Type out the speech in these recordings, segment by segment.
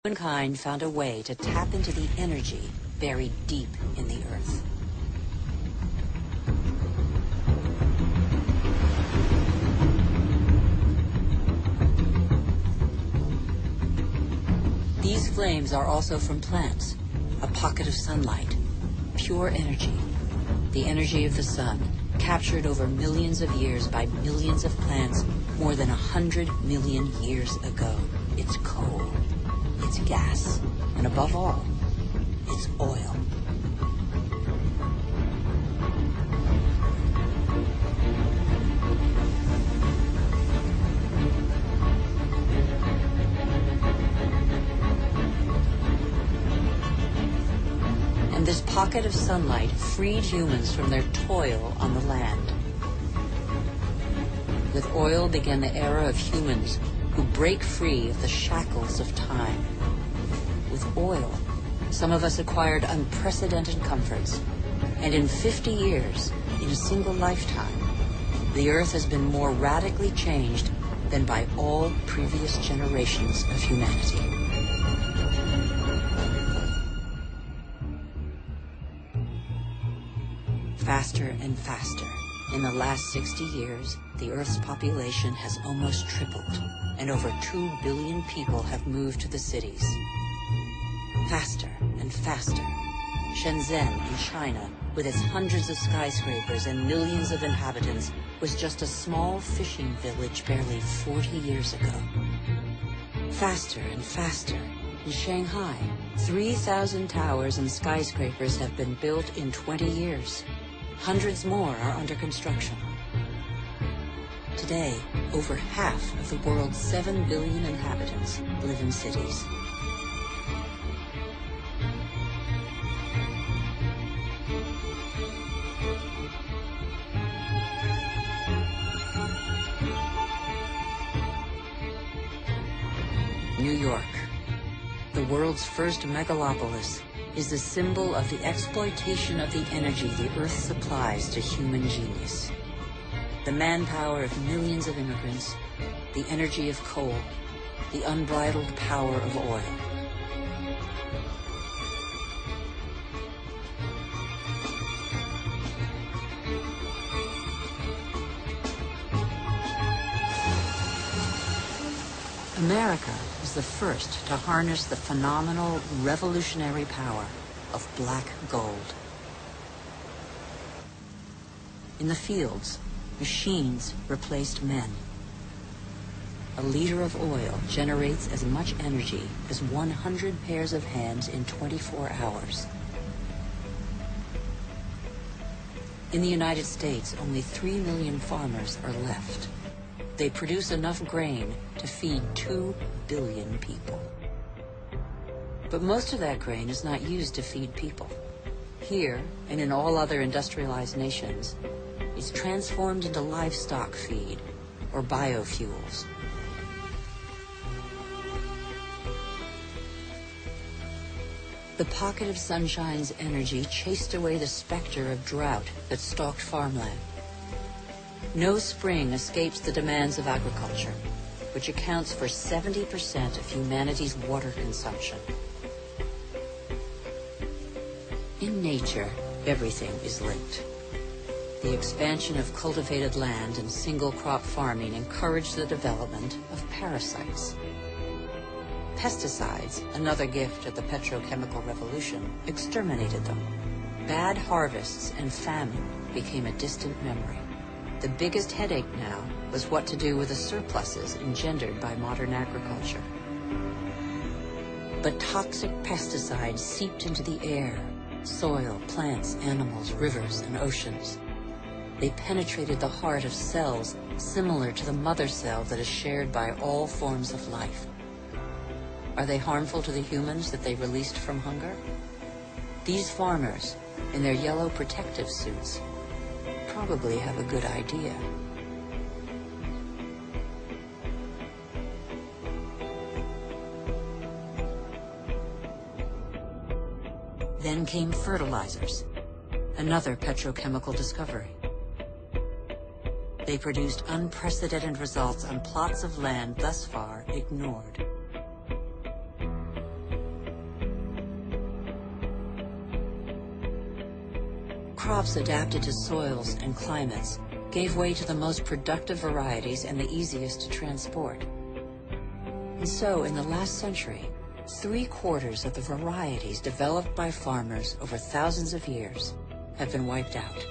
Humankind found a way to tap into the energy buried deep in the earth. These flames are also from plants, a pocket of sunlight, pure energy, the energy of the sun, captured over millions of years by millions of plants more than 100 million years ago. It's coal, it's gas, and above all, it's oil. And this pocket of sunlight freed humans from their toil on the land. With oil began the era of humans who break free of the shackles of time. With oil, some of us acquired unprecedented comforts, and in 50 years, in a single lifetime, the earth has been more radically changed than by all previous generations of humanity. Faster and faster. In the last 60 years, the Earth's population has almost tripled, and over 2 billion people have moved to the cities. Faster and faster. Shenzhen in China, with its hundreds of skyscrapers and millions of inhabitants, was just a small fishing village barely 40 years ago. Faster and faster. In Shanghai, 3,000 towers and skyscrapers have been built in 20 years. Hundreds more are under construction. Today, over half of the world's 7 billion inhabitants live in cities. New York, the world's first megalopolis, is the symbol of the exploitation of the energy the earth supplies to human genius. The manpower of millions of immigrants, the energy of coal, the unbridled power of oil. America was the first to harness the phenomenal, revolutionary power of black gold. In the fields, machines replaced men. A liter of oil generates as much energy as 100 pairs of hands in 24 hours. In the United States, only 3 million farmers are left. They produce enough grain to feed 2 billion people. But most of that grain is not used to feed people. Here, and in all other industrialized nations, it's transformed into livestock feed or biofuels. The pocket of sunshine's energy chased away the specter of drought that stalked farmland. No spring escapes the demands of agriculture, which accounts for 70% of humanity's water consumption. In nature, everything is linked. The expansion of cultivated land and single-crop farming encouraged the development of parasites. Pesticides, another gift of the petrochemical revolution, exterminated them. Bad harvests and famine became a distant memory. The biggest headache now was what to do with the surpluses engendered by modern agriculture. But toxic pesticides seeped into the air, soil, plants, animals, rivers, and oceans. They penetrated the heart of cells similar to the mother cell that is shared by all forms of life. Are they harmful to the humans that they released from hunger? These farmers, in their yellow protective suits, probably have a good idea. Then came fertilizers, another petrochemical discovery. They produced unprecedented results on plots of land thus far ignored. crops adapted to soils and climates gave way to the most productive varieties and the easiest to transport. And so, in the last century, 3/4 of the varieties developed by farmers over thousands of years have been wiped out.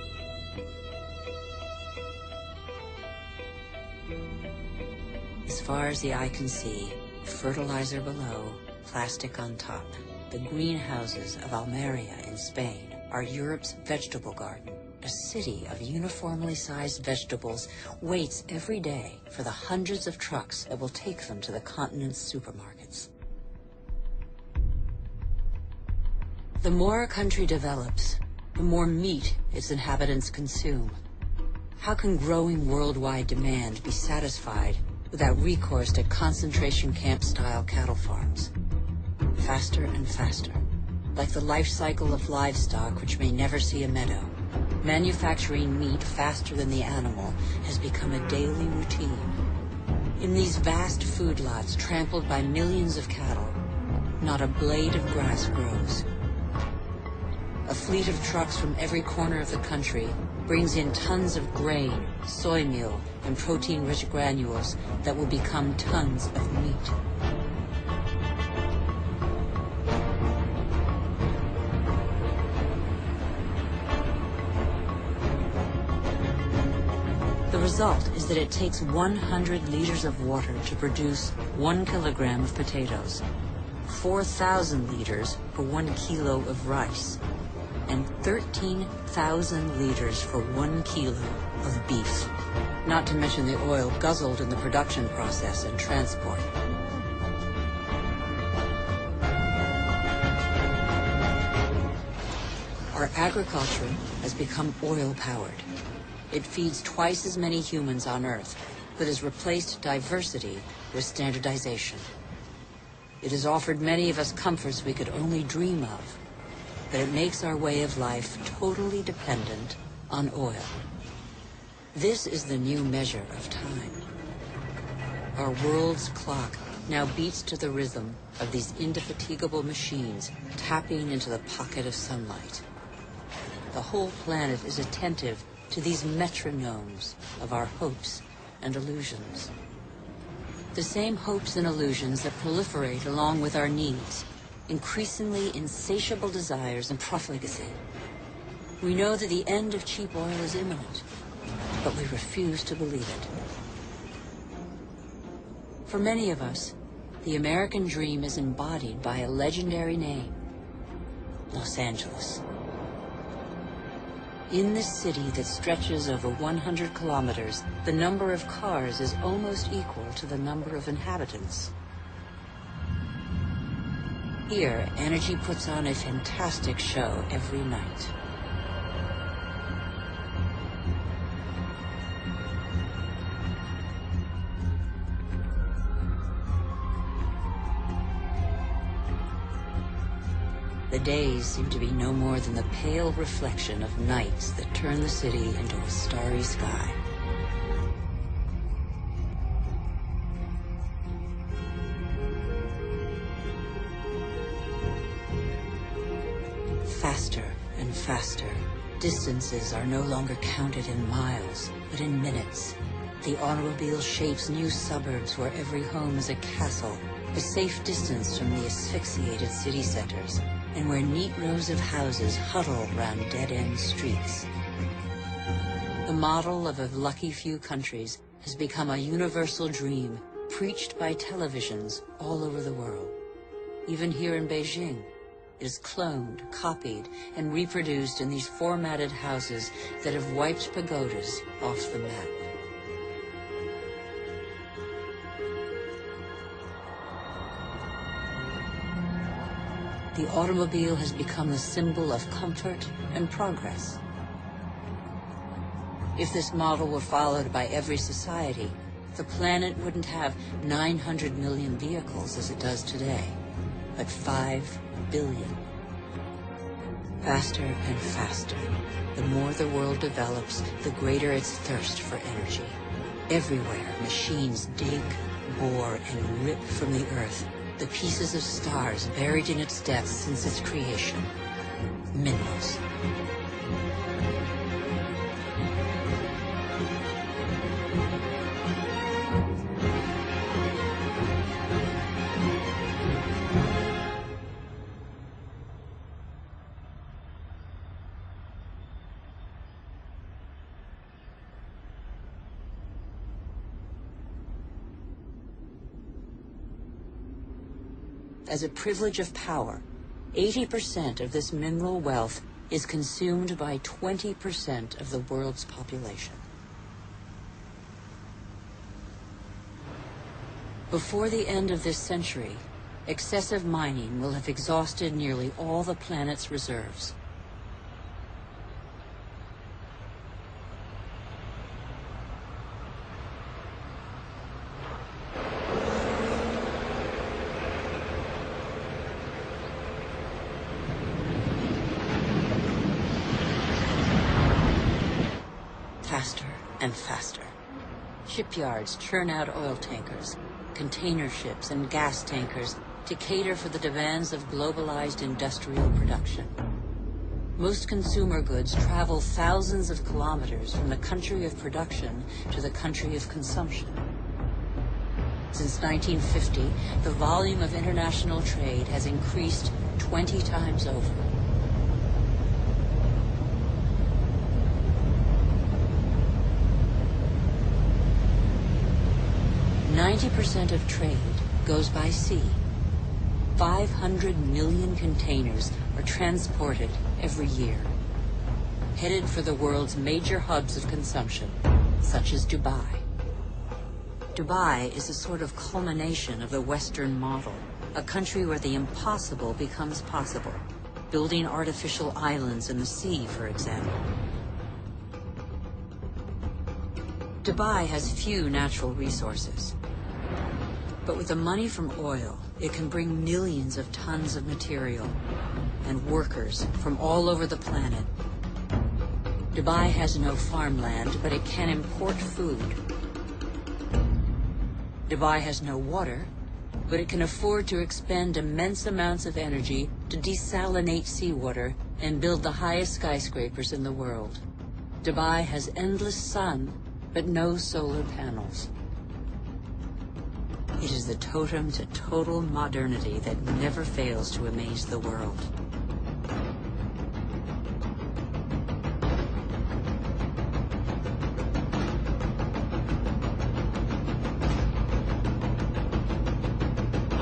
As far as the eye can see, fertilizer below, plastic on top. The greenhouses of Almeria in Spain are Europe's vegetable garden. A city of uniformly sized vegetables waits every day for the hundreds of trucks that will take them to the continent's supermarkets. The more a country develops, the more meat its inhabitants consume. How can growing worldwide demand be satisfied without recourse to concentration camp-style cattle farms? Faster and faster, like the life cycle of livestock which may never see a meadow. Manufacturing meat faster than the animal has become a daily routine. In these vast food lots trampled by millions of cattle, not a blade of grass grows. A fleet of trucks from every corner of the country brings in tons of grain, soy meal, and protein-rich granules that will become tons of meat. The result is that it takes 100 liters of water to produce 1 kilogram of potatoes, 4,000 liters for 1 kilo of rice, and 13,000 liters for 1 kilo of beef, not to mention the oil guzzled in the production process and transport. Our agriculture has become oil-powered. It feeds twice as many humans on Earth, but has replaced diversity with standardization. It has offered many of us comforts we could only dream of, but it makes our way of life totally dependent on oil. This is the new measure of time. Our world's clock now beats to the rhythm of these indefatigable machines tapping into the pocket of sunlight. The whole planet is attentive to these metronomes of our hopes and illusions. The same hopes and illusions that proliferate along with our needs, increasingly insatiable desires and profligacy. We know that the end of cheap oil is imminent, but we refuse to believe it. For many of us, the American dream is embodied by a legendary name, Los Angeles. In this city that stretches over 100 kilometers, the number of cars is almost equal to the number of inhabitants. Here, energy puts on a fantastic show every night. The days seem to be no more than the pale reflection of nights that turn the city into a starry sky. Faster and faster. Distances are no longer counted in miles, but in minutes. The automobile shapes new suburbs where every home is a castle, a safe distance from the asphyxiated city centers, and where neat rows of houses huddle round dead-end streets. The model of a lucky few countries has become a universal dream preached by televisions all over the world. Even here in Beijing, it is cloned, copied, and reproduced in these formatted houses that have wiped pagodas off the map. The automobile has become the symbol of comfort and progress. If this model were followed by every society, the planet wouldn't have 900 million vehicles as it does today, but 5 billion. Faster and faster. The more the world develops, the greater its thirst for energy. Everywhere, machines dig, bore, and rip from the earth the pieces of stars buried in its depths since its creation. Minerals. as a privilege of power, 80% of this mineral wealth is consumed by 20% of the world's population. Before the end of this century, excessive mining will have exhausted nearly all the planet's reserves. Faster and faster. Shipyards churn out oil tankers, container ships and gas tankers to cater for the demands of globalized industrial production. Most consumer goods travel thousands of kilometers from the country of production to the country of consumption. Since 1950, the volume of international trade has increased 20 times over. Ninety percent of trade goes by sea. 500 million containers are transported every year, headed for the world's major hubs of consumption, such as Dubai. Dubai is a sort of culmination of the Western model, a country where the impossible becomes possible, building artificial islands in the sea, for example. Dubai has few natural resources, but with the money from oil, it can bring millions of tons of material and workers from all over the planet. Dubai has no farmland, but it can import food. Dubai has no water, but it can afford to expend immense amounts of energy to desalinate seawater and build the highest skyscrapers in the world. Dubai has endless sun, but no solar panels. It is the totem to total modernity that never fails to amaze the world.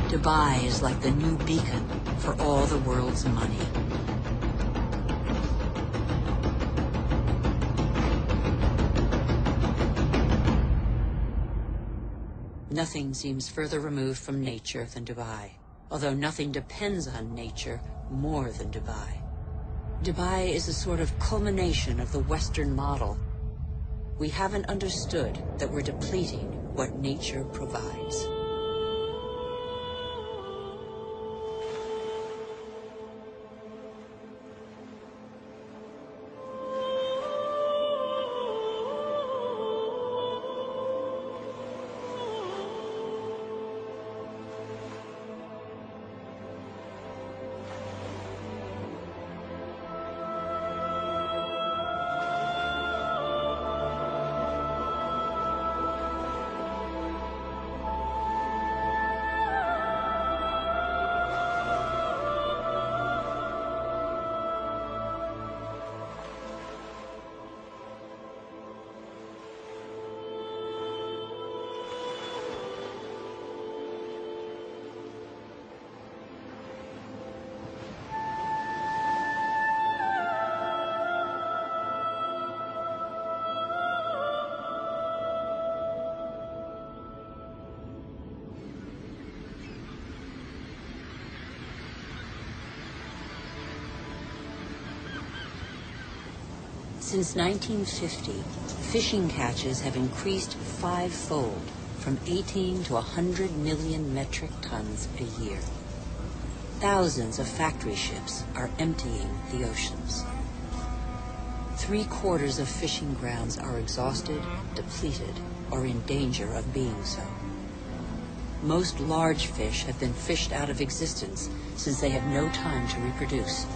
Dubai is like the new beacon for all the world's money. Nothing seems further removed from nature than Dubai, although nothing depends on nature more than Dubai. Dubai is a sort of culmination of the Western model. We haven't understood that we're depleting what nature provides. Since 1950, fishing catches have increased five-fold, from 18 to 100 million metric tons a year. Thousands of factory ships are emptying the oceans. 3/4 of fishing grounds are exhausted, depleted, or in danger of being so. Most large fish have been fished out of existence since they have no time to reproduce.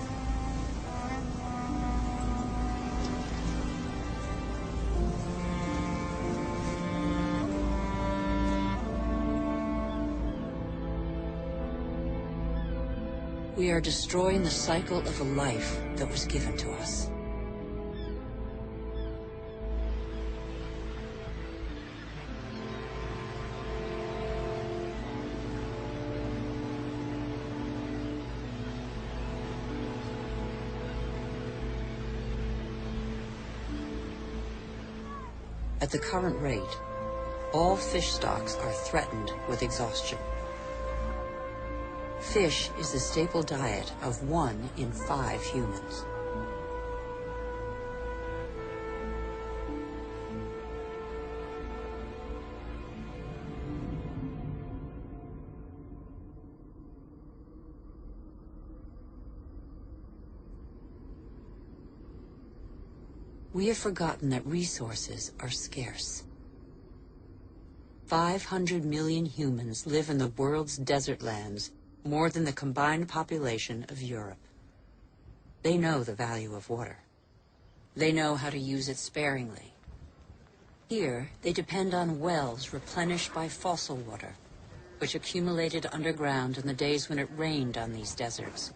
We are destroying the cycle of a life that was given to us. At the current rate, all fish stocks are threatened with exhaustion. Fish is the staple diet of 1 in 5 humans. We have forgotten that resources are scarce. 500 million humans live in the world's desert lands, more than the combined population of Europe. They know the value of water. They know how to use it sparingly. Here, they depend on wells replenished by fossil water, which accumulated underground in the days when it rained on these deserts,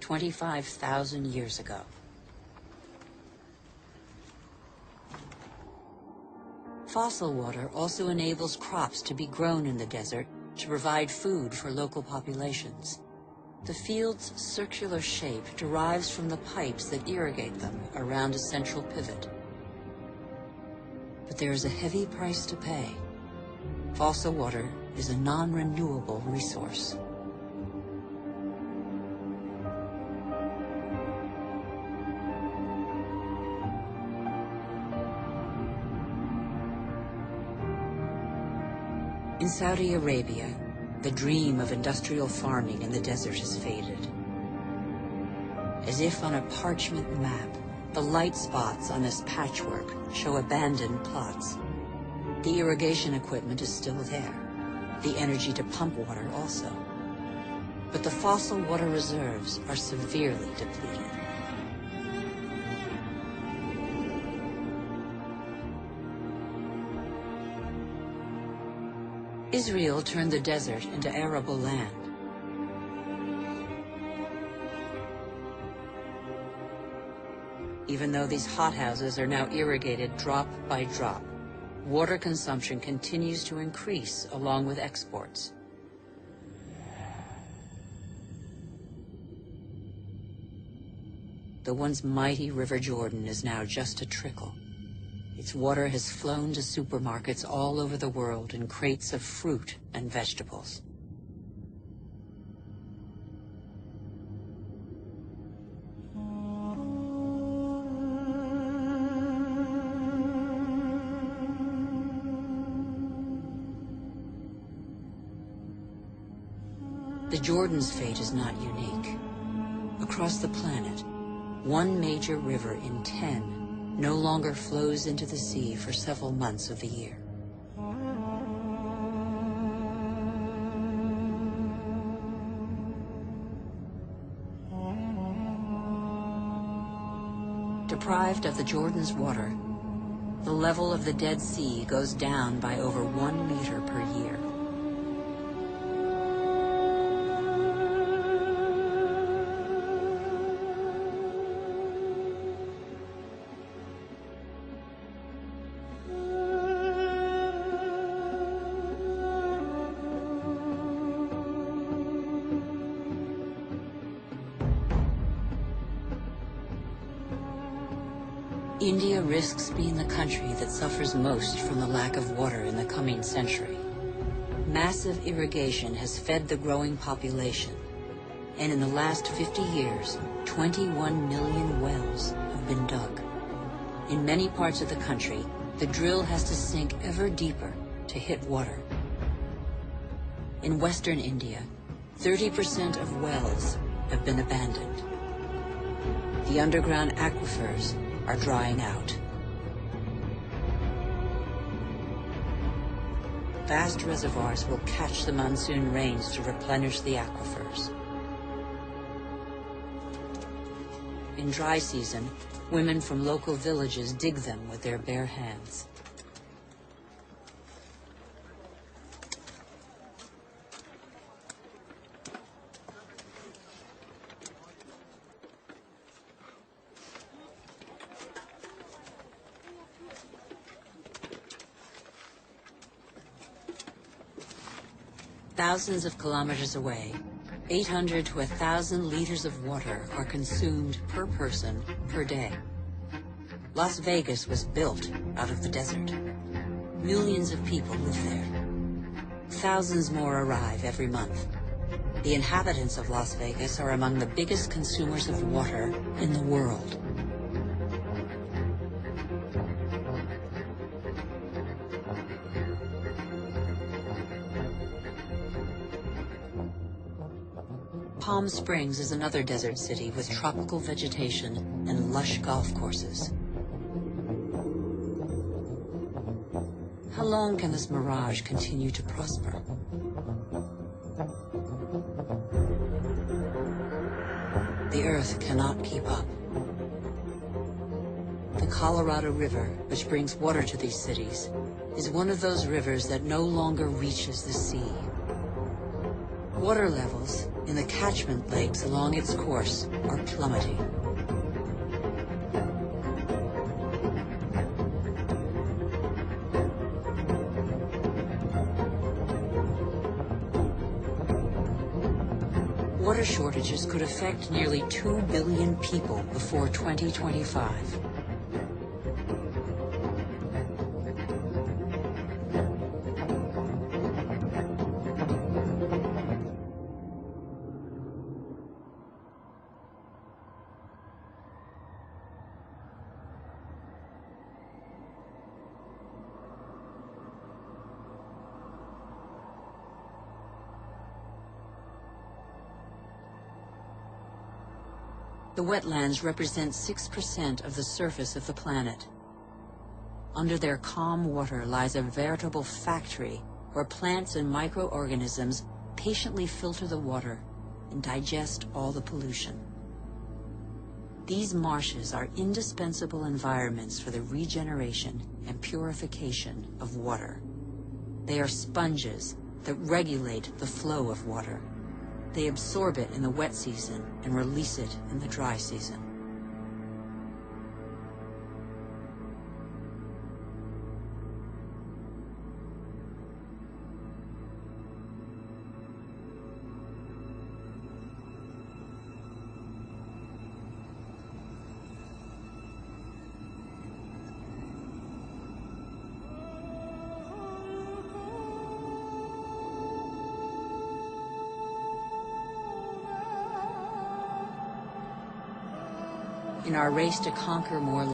25,000 years ago. Fossil water also enables crops to be grown in the desert to provide food for local populations. The field's circular shape derives from the pipes that irrigate them around a central pivot. But there is a heavy price to pay. Fossil water is a non-renewable resource. In Saudi Arabia, the dream of industrial farming in the desert has faded. As if on a parchment map, the light spots on this patchwork show abandoned plots. The irrigation equipment is still there, the energy to pump water also. But the fossil water reserves are severely depleted. Israel turned the desert into arable land. Even though these hothouses are now irrigated drop by drop, water consumption continues to increase along with exports. The once mighty River Jordan is now just a trickle. Its water has flown to supermarkets all over the world in crates of fruit and vegetables. The Jordan's fate is not unique. Across the planet, one major river in 10 no longer flows into the sea for several months of the year. Deprived of the Jordan's water, the level of the Dead Sea goes down by over 1 meter per year. India risks being the country that suffers most from the lack of water in the coming century. Massive irrigation has fed the growing population, and in the last 50 years, 21 million wells have been dug. In many parts of the country, the drill has to sink ever deeper to hit water. In western India, 30% of wells have been abandoned. The underground aquifers are drying out. Vast reservoirs will catch the monsoon rains to replenish the aquifers. In dry season, women from local villages dig them with their bare hands. Thousands of kilometers away, 800 to 1,000 liters of water are consumed per person per day. Las Vegas was built out of the desert. Millions of people live there. Thousands more arrive every month. The inhabitants of Las Vegas are among the biggest consumers of water in the world. Palm Springs is another desert city with tropical vegetation and lush golf courses. How long can this mirage continue to prosper? The Earth cannot keep up. The Colorado River, which brings water to these cities, is one of those rivers that no longer reaches the sea. Water levels in the catchment lakes along its course are plummeting. Water shortages could affect nearly 2 billion people before 2025. The wetlands represent 6% of the surface of the planet. Under their calm water lies a veritable factory where plants and microorganisms patiently filter the water and digest all the pollution. These marshes are indispensable environments for the regeneration and purification of water. They are sponges that regulate the flow of water. They absorb it in the wet season and release it in the dry season. In our race to conquer more